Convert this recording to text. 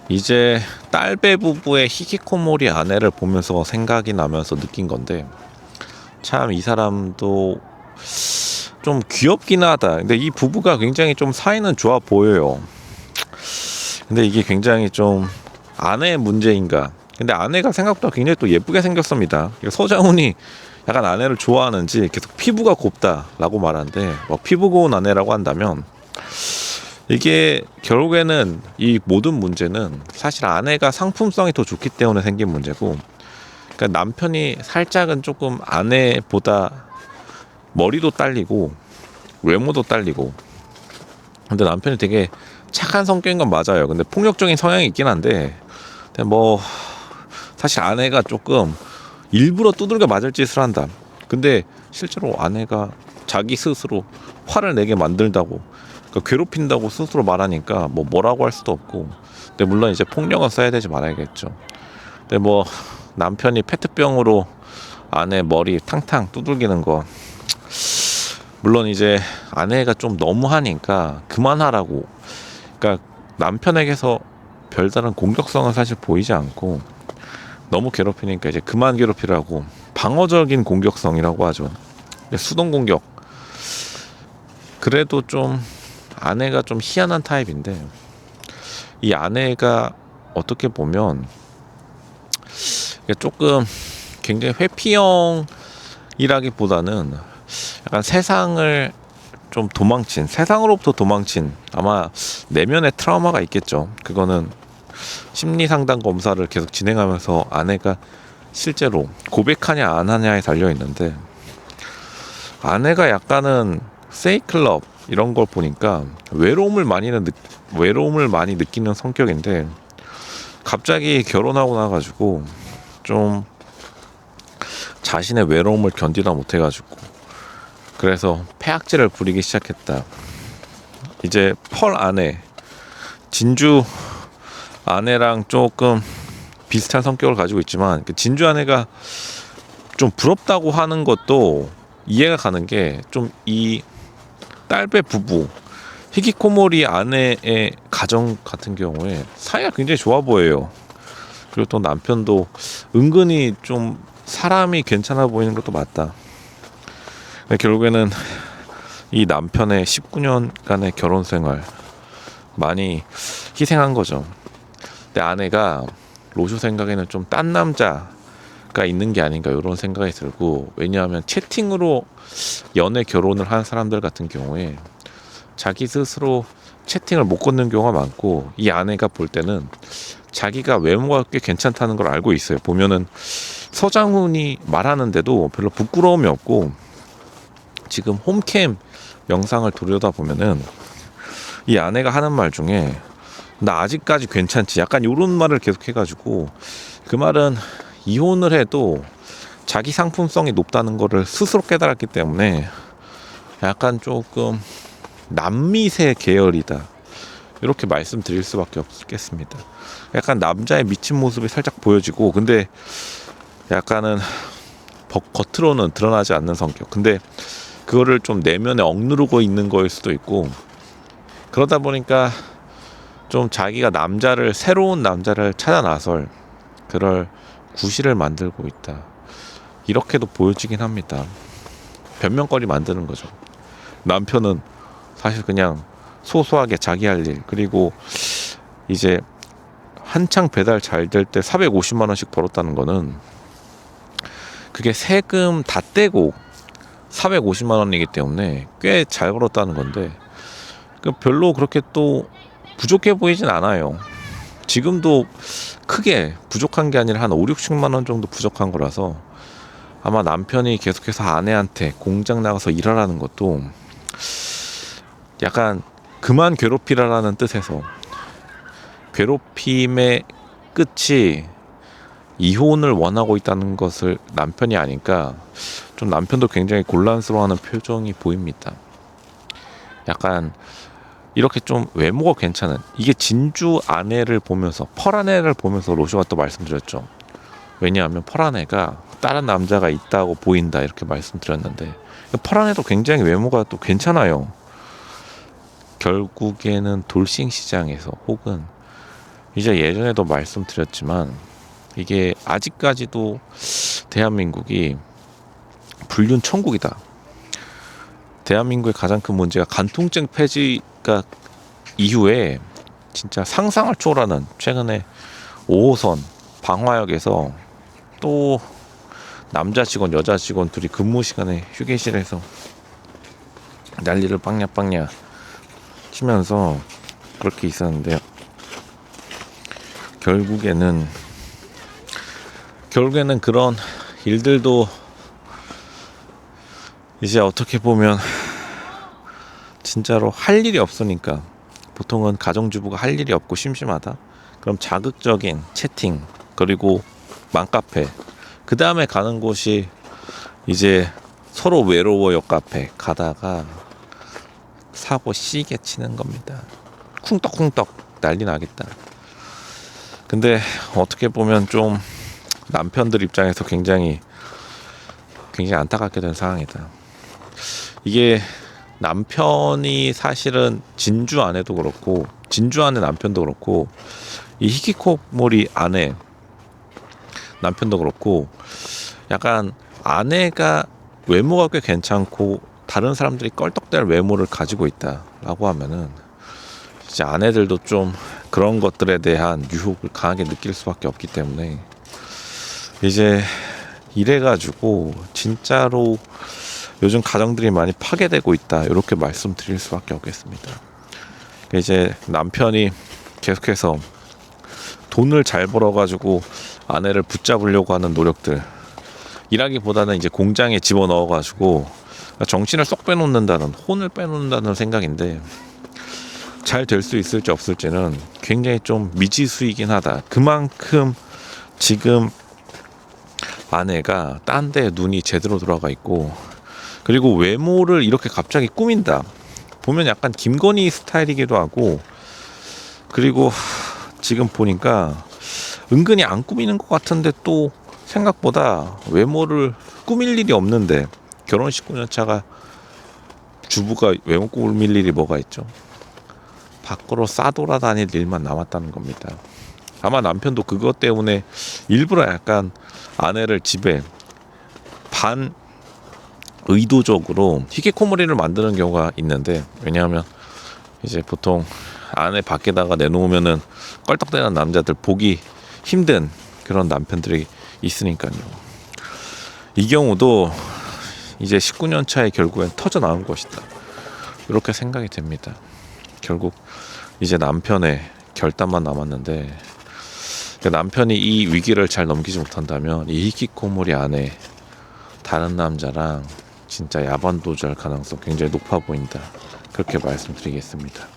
이제 딸배 부부의 히키코모리 아내를 보면서 생각이 나면서 느낀 건데, 참 이 사람도 좀 귀엽긴 하다. 근데 이 부부가 굉장히 좀 사이는 좋아 보여요. 근데 이게 굉장히 좀 아내의 문제인가? 근데 아내가 생각보다 굉장히 또 예쁘게 생겼습니다. 서장훈이 약간 아내를 좋아하는지 계속 피부가 곱다라고 말하는데, 뭐 피부 고운 아내라고 한다면 이게 결국에는 이 모든 문제는 사실 아내가 상품성이 더 좋기 때문에 생긴 문제고, 그러니까 남편이 살짝은 조금 아내보다 머리도 딸리고 외모도 딸리고, 근데 남편이 되게 착한 성격인 건 맞아요. 근데 폭력적인 성향이 있긴 한데, 근데 뭐 사실 아내가 조금 일부러 두들겨 맞을 짓을 한다. 근데 실제로 아내가 자기 스스로 화를 내게 만들다고, 그러니까 괴롭힌다고 스스로 말하니까 뭐라고 할 수도 없고. 근데 물론 이제 폭력은 써야 되지 말아야겠죠. 근데 뭐 남편이 페트병으로 아내 머리 탕탕 두들기는 거, 물론 이제 아내가 좀 너무하니까 그만하라고, 그러니까 남편에게서 별다른 공격성은 사실 보이지 않고, 너무 괴롭히니까 이제 그만 괴롭히라고, 방어적인 공격성이라고 하죠. 수동 공격. 그래도 좀 아내가 좀 희한한 타입인데, 이 아내가 어떻게 보면 조금 굉장히 회피형이라기보다는 약간 세상으로부터 도망친, 아마 내면의 트라우마가 있겠죠. 그거는 심리 상담 검사를 계속 진행하면서 아내가 실제로 고백하냐 안 하냐에 달려 있는데, 아내가 약간은 세이클럽 이런 걸 보니까 외로움을 많이 느끼는 성격인데, 갑자기 결혼하고 나가지고 좀 자신의 외로움을 견디다 못해가지고 그래서 폐악질을 부리기 시작했다. 이제 펄 아내, 진주 아내랑 조금 비슷한 성격을 가지고 있지만, 진주 아내가 좀 부럽다고 하는 것도 이해가 가는 게, 좀 이 딸배 부부 히키코모리 아내의 가정 같은 경우에 사이가 굉장히 좋아 보여요. 그리고 또 남편도 은근히 좀 사람이 괜찮아 보이는 것도 맞다. 결국에는 이 남편의 19년간의 결혼 생활 많이 희생한 거죠. 근데 아내가 로쇼 생각에는 좀 딴 남자가 있는 게 아닌가 이런 생각이 들고, 왜냐하면 채팅으로 연애 결혼을 한 사람들 같은 경우에 자기 스스로 채팅을 못 건는 경우가 많고, 이 아내가 볼 때는 자기가 외모가 꽤 괜찮다는 걸 알고 있어요. 보면은 서장훈이 말하는데도 별로 부끄러움이 없고, 지금 홈캠 영상을 들여다 보면은 이 아내가 하는 말 중에 나 아직까지 괜찮지, 약간 이런 말을 계속 해가지고, 그 말은 이혼을 해도 자기 상품성이 높다는 거를 스스로 깨달았기 때문에 약간 조금 남미세 계열이다, 이렇게 말씀드릴 수밖에 없겠습니다. 약간 남자의 미친 모습이 살짝 보여지고, 근데 약간은 겉으로는 드러나지 않는 성격. 근데 그거를 좀 내면에 억누르고 있는 거일 수도 있고, 그러다 보니까 좀 자기가 새로운 남자를 찾아 나설 그럴 구실을 만들고 있다, 이렇게도 보여지긴 합니다. 변명거리 만드는 거죠. 남편은 사실 그냥 소소하게 자기 할 일, 그리고 이제 한창 배달 잘 될 때 450만 원씩 벌었다는 거는, 그게 세금 다 떼고 450만 원이기 때문에 꽤 잘 벌었다는 건데, 별로 그렇게 또 부족해 보이진 않아요. 지금도 크게 부족한 게 아니라 한 5, 60만 원 정도 부족한 거라서, 아마 남편이 계속해서 아내한테 공장 나가서 일하라는 것도 약간 그만 괴롭히라라는 뜻에서, 괴롭힘의 끝이 이혼을 원하고 있다는 것을 남편이 아니까 좀 남편도 굉장히 곤란스러워하는 표정이 보입니다. 약간 이렇게 좀 외모가 괜찮은, 이게 진주 아내를 보면서, 펄 아내를 보면서 로쇼가 또 말씀드렸죠. 왜냐하면 펄 아내가 다른 남자가 있다고 보인다, 이렇게 말씀드렸는데, 펄 아내도 굉장히 외모가 또 괜찮아요. 결국에는 돌싱 시장에서 혹은 이제 예전에도 말씀드렸지만 이게 아직까지도 대한민국이 불륜 천국이다. 대한민국의 가장 큰 문제가 간통죄 폐지가 이후에 진짜 상상을 초월하는, 최근에 5호선 방화역에서 또 남자 직원 여자 직원 둘이 근무 시간에 휴게실에서 난리를 빵야빵야 치면서 그렇게 있었는데요. 결국에는 그런 일들도 이제 어떻게 보면 진짜로 할 일이 없으니까, 보통은 가정주부가 할 일이 없고 심심하다, 그럼 자극적인 채팅, 그리고 맘카페, 그 다음에 가는 곳이 이제 서로 외로워요 카페 가다가 사고 시게 치는 겁니다. 쿵떡쿵떡 난리 나겠다. 근데 어떻게 보면 좀 남편들 입장에서 굉장히 안타깝게 된 상황이다. 이게 남편이 사실은 진주 아내도 그렇고, 진주 아내 남편도 그렇고, 이 히키코모리 아내 남편도 그렇고, 약간 아내가 외모가 꽤 괜찮고 다른 사람들이 껄떡댈 외모를 가지고 있다라고 하면은 이제 아내들도 좀 그런 것들에 대한 유혹을 강하게 느낄 수밖에 없기 때문에, 이제 이래가지고 진짜로 요즘 가정들이 많이 파괴되고 있다, 이렇게 말씀드릴 수밖에 없겠습니다. 이제 남편이 계속해서 돈을 잘 벌어가지고 아내를 붙잡으려고 하는 노력들, 일하기보다는 이제 공장에 집어넣어가지고 정신을 쏙 빼놓는다는, 혼을 빼놓는다는 생각인데, 잘 될 수 있을지 없을지는 굉장히 좀 미지수이긴 하다. 그만큼 지금 아내가 딴 데 눈이 제대로 돌아가 있고, 그리고 외모를 이렇게 갑자기 꾸민다 보면 약간 김건희 스타일이기도 하고, 그리고 지금 보니까 은근히 안 꾸미는 것 같은데 또 생각보다 외모를 꾸밀 일이 없는데, 결혼식 9년 차가 주부가 외모 꾸밀 일이 뭐가 있죠. 밖으로 싸돌아다닐 일만 남았다는 겁니다. 아마 남편도 그것 때문에 일부러 약간 아내를 집에 반 의도적으로 히키코모리를 만드는 경우가 있는데, 왜냐하면 이제 보통 아내 밖에다가 내놓으면은 껄떡대는 남자들 보기 힘든 그런 남편들이 있으니까요. 이 경우도 이제 19년 차에 결국엔 터져 나온 것이다, 이렇게 생각이 됩니다. 결국 이제 남편의 결단만 남았는데, 남편이 이 위기를 잘 넘기지 못한다면 이 히키코모리 안에 다른 남자랑 진짜 야반도주할 가능성 굉장히 높아 보인다, 그렇게 말씀드리겠습니다.